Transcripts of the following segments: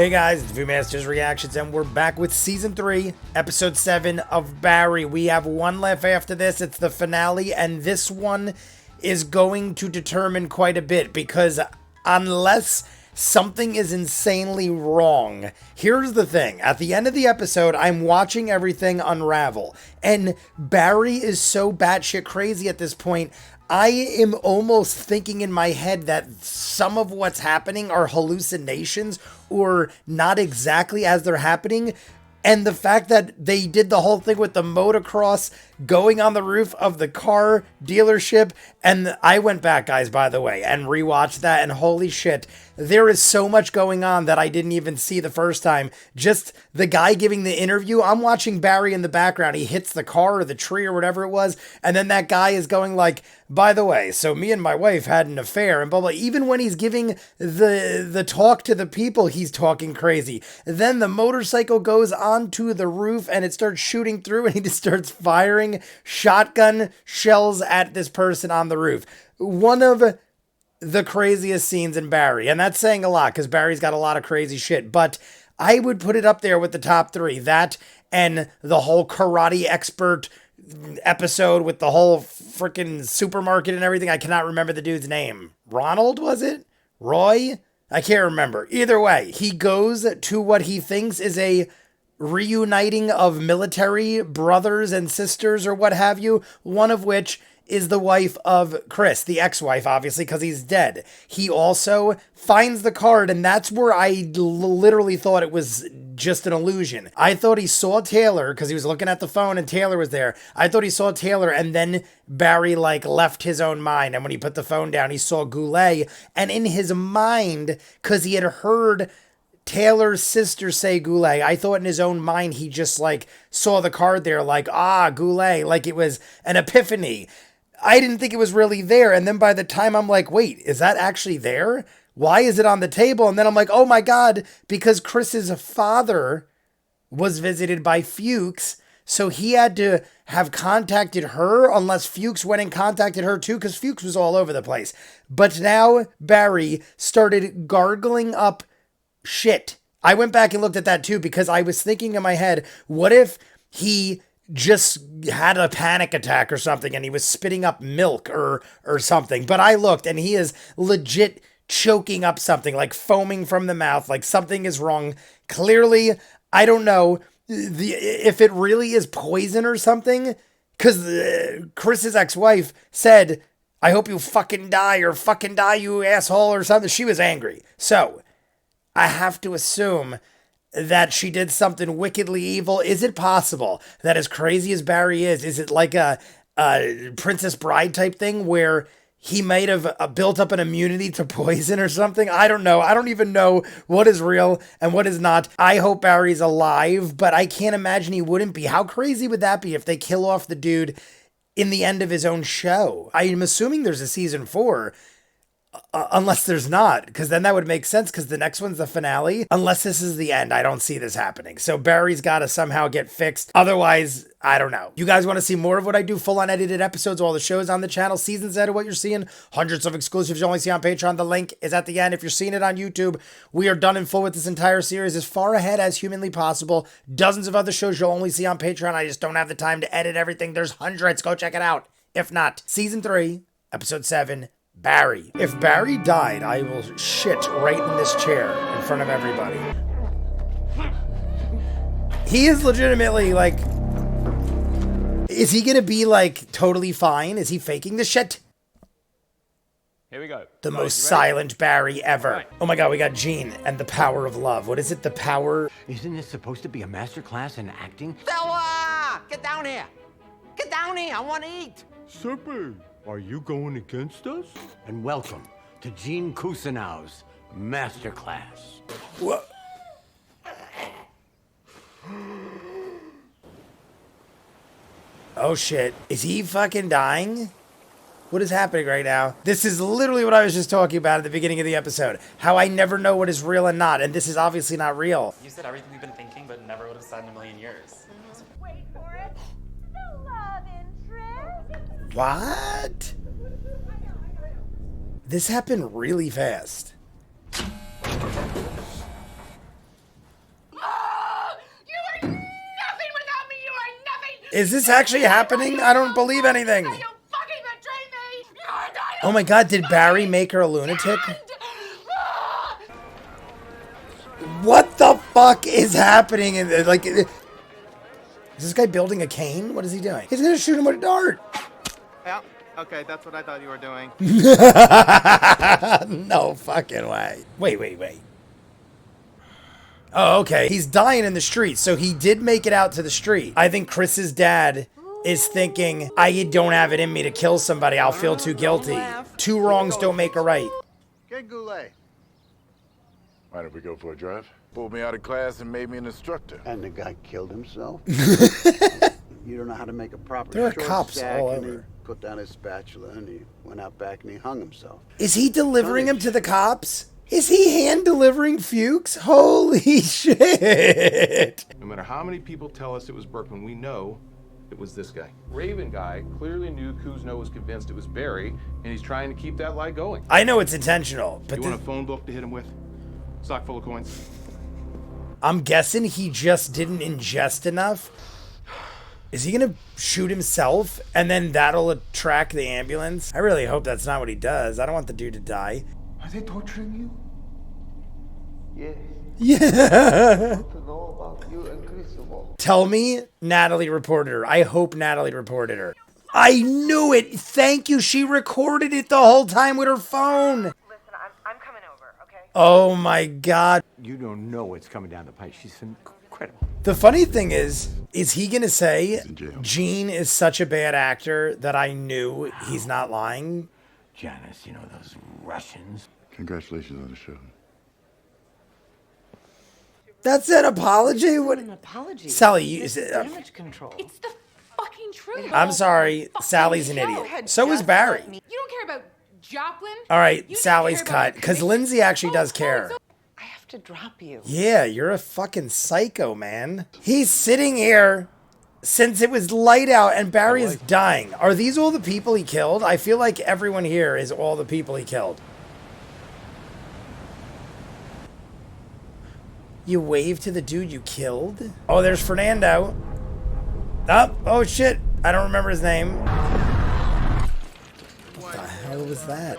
Hey guys, it's ViewMasters Reactions, and we're back with Season 3, Episode 7 of Barry. We have one left after this. It's the finale, and this one is going to determine quite a bit, because unless something is insanely wrong, here's the thing. At the end of the episode, I'm watching everything unravel, and Barry is so batshit crazy at this point. I am almost thinking in my head that some of what's happening are hallucinations or not exactly as they're happening. And the fact that they did the whole thing with the motocross going on the roof of the car dealership. And I went back, guys, by the way, and rewatched that. And holy shit, there is so much going on that I didn't even see the first time. Just the guy giving the interview. I'm watching Barry in the background. He hits the car or the tree or whatever it was. And then that guy is going like, by the way, so me and my wife had an affair and blah, blah. Even when he's giving the talk to the people, he's talking crazy. Then the motorcycle goes onto the roof and it starts shooting through, and he just starts firing shotgun shells at this person on the roof. One of the craziest scenes in Barry. And that's saying a lot because Barry's got a lot of crazy shit. But I would put it up there with the top three. That and the whole karate expert episode with the whole freaking supermarket and everything. I cannot remember the dude's name. Ronald, was it? Roy? I can't remember. Either way, he goes to what he thinks is a reuniting of military brothers and sisters or what have you, one of which is the wife of Chris, the ex-wife, obviously, because he's dead. He also finds the card, and that's where I literally thought it was just an illusion. I thought he saw Taylor, because he was looking at the phone and Taylor was there. I thought he saw Taylor, and then Barry, left his own mind, and when he put the phone down, he saw Goulet, and in his mind, because he had heard Taylor's sister say Goulet, I thought in his own mind he just, saw the card there, Goulet, like it was an epiphany. I didn't think it was really there. And then by the time I'm like, wait, is that actually there? Why is it on the table? And then I'm like, oh my God, because Chris's father was visited by Fuchs. So he had to have contacted her unless Fuchs went and contacted her too, because Fuchs was all over the place. But now Barry started gargling up shit. I went back and looked at that too, because I was thinking in my head, what if he just had a panic attack or something and he was spitting up milk or something? But I looked and he is legit choking up something, foaming from the mouth, something is wrong. Clearly, I don't know if it really is poison or something, because Chris's ex-wife said, I hope you fucking die, you asshole, or something. She was angry. So I have to assume that she did something wickedly evil. Is it possible that, as crazy as Barry is it like a Princess Bride type thing where he might have built up an immunity to poison or something? I don't know. I don't even know what is real and what is not. I hope Barry's alive, but I can't imagine he wouldn't be. How crazy would that be if they kill off the dude in the end of his own show? I'm assuming there's a season 4. Unless there's not, because then that would make sense, because the next one's the finale. Unless this is the end, I don't see this happening. So Barry's got to somehow get fixed. Otherwise, I don't know. You guys want to see more of what I do? Full unedited episodes of all the shows on the channel. Seasons out of what you're seeing. Hundreds of exclusives you only see on Patreon. The link is at the end. If you're seeing it on YouTube, we are done in full with this entire series as far ahead as humanly possible. Dozens of other shows you'll only see on Patreon. I just don't have the time to edit everything. There's hundreds. Go check it out. If not, Season 3, Episode 7, Barry. If Barry died, I will shit right in this chair in front of everybody. He is legitimately is he gonna be totally fine? Is he faking the shit? Here we go. The most silent Barry ever. Right. Oh my God, we got Gene and the power of love. What is it? The power? Isn't this supposed to be a master class in acting? Stella! Get down here! Get down here! I want to eat! Sippy, are you going against us? And welcome to Gene Cousinow's master class. What? Oh shit. Is he fucking dying? What is happening right now? This is literally what I was just talking about at the beginning of the episode. How I never know what is real and not, and this is obviously not real. You said everything we've been thinking, but never would have said in a million years. Wait for it. The love interest. What? This happened really fast. Is this actually happening? I don't believe anything. You fucking betrayed me! You're not Oh my god, did Barry make her a lunatic? What the fuck is happening? Like, is this guy building a cane? What is he doing? He's gonna shoot him with a dart. Yeah, okay, that's what I thought you were doing. No fucking way. Wait. Oh, okay. He's dying in the street, so he did make it out to the street. I think Chris's dad is thinking, I don't have it in me to kill somebody. I'll feel too guilty. Two wrongs don't make a right. Get Goulet. Why don't we go for a drive? Pulled me out of class and made me an instructor. And the guy killed himself? You don't know how to make a proper There are short cops stack, all and over. He put down his spatula and he went out back and he hung himself. Is he delivering him to the cops? Is he hand delivering Fuchs? Holy shit. No matter how many people tell us it was Berkman, we know it was this guy. Raven guy clearly knew Kuzno was convinced it was Barry, and he's trying to keep that lie going. I know it's intentional, but you want a phone book to hit him with? Sock full of coins? I'm guessing he just didn't ingest enough. Is he gonna shoot himself and then that'll attract the ambulance? I really hope that's not what he does. I don't want the dude to die. Are they torturing you? Yes. Yeah. To know about you and Cristóbal. Tell me Natalie reported her. I hope Natalie reported her. I knew it. Thank you. She recorded it the whole time with her phone. Listen, I'm coming over, okay? Oh my God. You don't know what's coming down the pipe. She's incredible. The funny thing is he going to say Gene is such a bad actor that I knew he's not lying? Janice, you know those Russians? Congratulations on the show. That's an apology? What? An apology. Sally, you, Damage control. It's the fucking truth. I'm sorry. Sally's an idiot. So is Barry. You don't care about Joplin? All right, You don't Sally's care about cut. Because commission? Lindsay actually does care. I have to drop you. Yeah, you're a fucking psycho, man. He's sitting here since it was light out and Barry is dying. Are these all the people he killed? I feel like everyone here is all the people he killed. You wave to the dude you killed? Oh, there's Fernando. Oh shit. I don't remember his name. What the hell was that?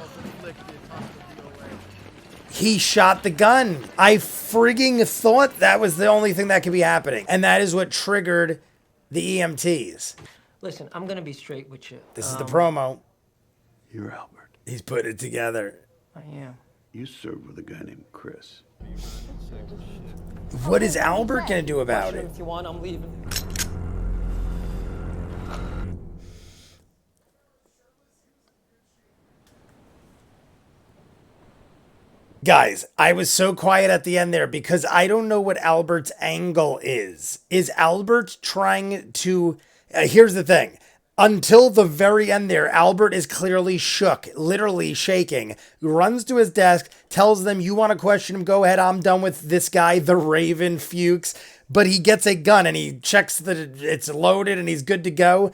He shot the gun. I frigging thought that was the only thing that could be happening. And that is what triggered the EMTs. Listen, I'm going to be straight with you. This is the promo. You're Albert. He's put it together. I am. You served with a guy named Chris. What is Albert going to do about it? If you want, I'm leaving. Guys, I was so quiet at the end there because I don't know what Albert's angle is. Is Albert trying to... here's the thing. Until the very end there, Albert is clearly shook, literally shaking, runs to his desk, tells them, you want to question him, go ahead, I'm done with this guy, the Raven Fuchs. But he gets a gun and he checks that it's loaded and he's good to go.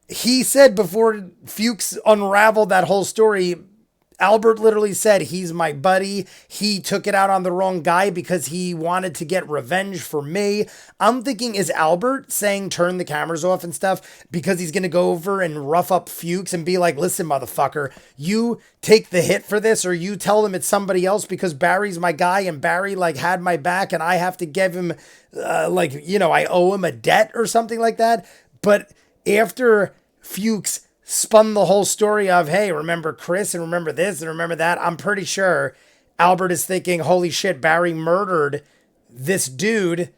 He said before Fuchs unraveled that whole story, Albert literally said, he's my buddy. He took it out on the wrong guy because he wanted to get revenge for me. I'm thinking, is Albert saying turn the cameras off and stuff because he's going to go over and rough up Fuchs and be like, listen, motherfucker, you take the hit for this or you tell him it's somebody else because Barry's my guy and Barry like had my back and I have to give him I owe him a debt or something like that. But after Fuchs spun the whole story of, hey, remember Chris and remember this and remember that, I'm pretty sure Albert is thinking, holy shit, Barry murdered this dude,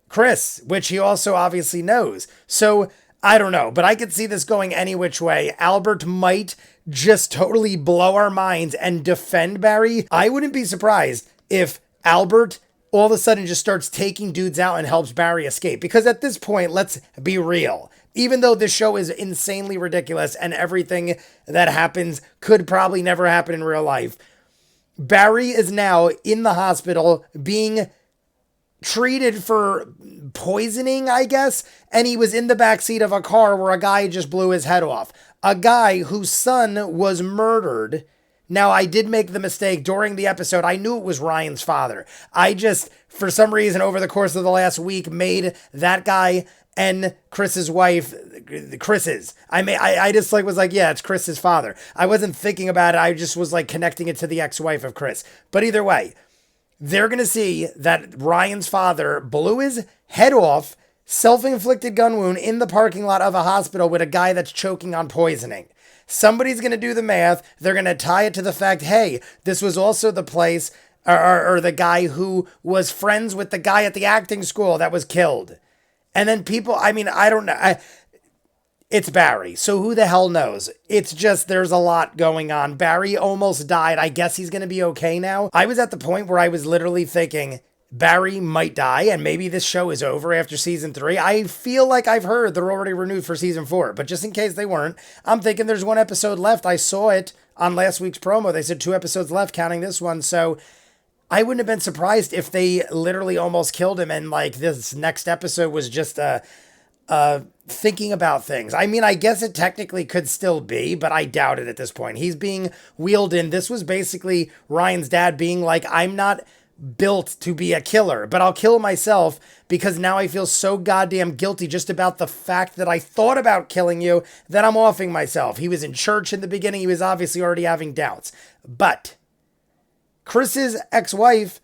Chris, which he also obviously knows. So I don't know, but I could see this going any which way. Albert might just totally blow our minds and defend Barry. I wouldn't be surprised if Albert all of a sudden just starts taking dudes out and helps Barry escape. Because at this point, let's be real. Even though this show is insanely ridiculous and everything that happens could probably never happen in real life, Barry is now in the hospital being treated for poisoning, I guess, and he was in the backseat of a car where a guy just blew his head off. A guy whose son was murdered. Now, I did make the mistake during the episode. I knew it was Ryan's father. I just for some reason over the course of the last week made that guy and Chris's wife Chris's. I just like was like, yeah, it's Chris's father. I wasn't thinking about it. I just was like connecting it to the ex-wife of Chris. But either way, they're going to see that Ryan's father blew his head off, self-inflicted gun wound in the parking lot of a hospital with a guy that's choking on poisoning. Somebody's going to do the math. They're going to tie it to the fact, hey, this was also the place or the guy who was friends with the guy at the acting school that was killed. And then people, I mean, I don't know. It's Barry, so who the hell knows? It's just there's a lot going on. Barry almost died. I guess he's going to be okay now. I was at the point where I was literally thinking Barry might die and maybe this show is over after season 3. I feel like I've heard they're already renewed for season 4, but just in case they weren't, I'm thinking there's 1 episode left. I saw it on last week's promo. They said 2 episodes left, counting this one. So I wouldn't have been surprised if they literally almost killed him and like this next episode was just thinking about things. I mean, I guess it technically could still be, but I doubt it at this point. He's being wheeled in. This was basically Ryan's dad being like, I'm not built to be a killer, but I'll kill myself because now I feel so goddamn guilty just about the fact that I thought about killing you that I'm offing myself. He was in church in the beginning. He was obviously already having doubts. But Chris's ex-wife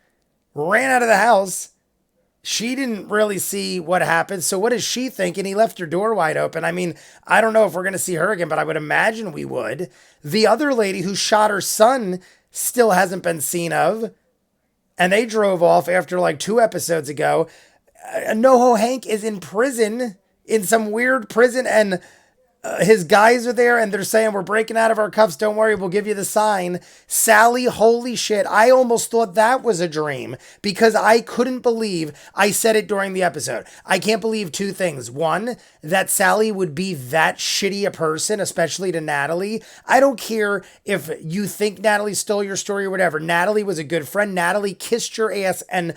ran out of the house. She didn't really see what happened. So what is she thinking? He left her door wide open. I mean, I don't know if we're going to see her again, but I would imagine we would. The other lady who shot her son still hasn't been seen of. And they drove off after like 2 episodes ago. NoHo Hank is in prison, in some weird prison, and his guys are there and they're saying, we're breaking out of our cuffs. Don't worry, we'll give you the sign. Sally, holy shit. I almost thought that was a dream because I couldn't believe, I said it during the episode. I can't believe 2 things. 1, that Sally would be that shitty a person, especially to Natalie. I don't care if you think Natalie stole your story or whatever. Natalie was a good friend. Natalie kissed your ass and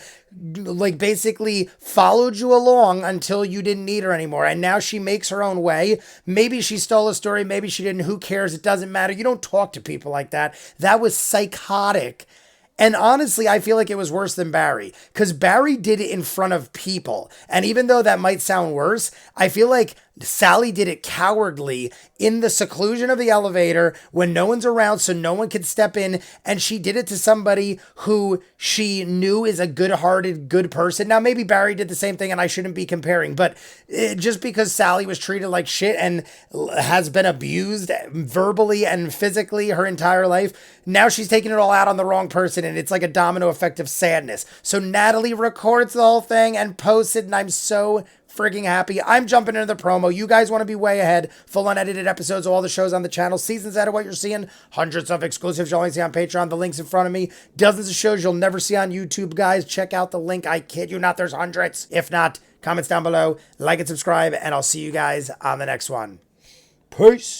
like basically followed you along until you didn't need her anymore. And now she makes her own way. Maybe she stole a story. Maybe she didn't. Who cares? It doesn't matter. You don't talk to people like that. That was psychotic. And honestly, I feel like it was worse than Barry because Barry did it in front of people. And even though that might sound worse, I feel like Sally did it cowardly in the seclusion of the elevator when no one's around so no one could step in. And she did it to somebody who she knew is a good-hearted, good person. Now, maybe Barry did the same thing and I shouldn't be comparing, but just because Sally was treated like shit and has been abused verbally and physically her entire life, now she's taking it all out on the wrong person and it's like a domino effect of sadness. So Natalie records the whole thing and posts it and I'm so frigging happy. I'm jumping into the promo. You guys want to be way ahead. Full unedited episodes, all the shows on the channel. Seasons out of what you're seeing. Hundreds of exclusives you'll only see on Patreon. The link's in front of me. Dozens of shows you'll never see on YouTube, guys. Check out the link. I kid you not, there's hundreds. If not, comments down below. Like and subscribe, and I'll see you guys on the next one. Peace.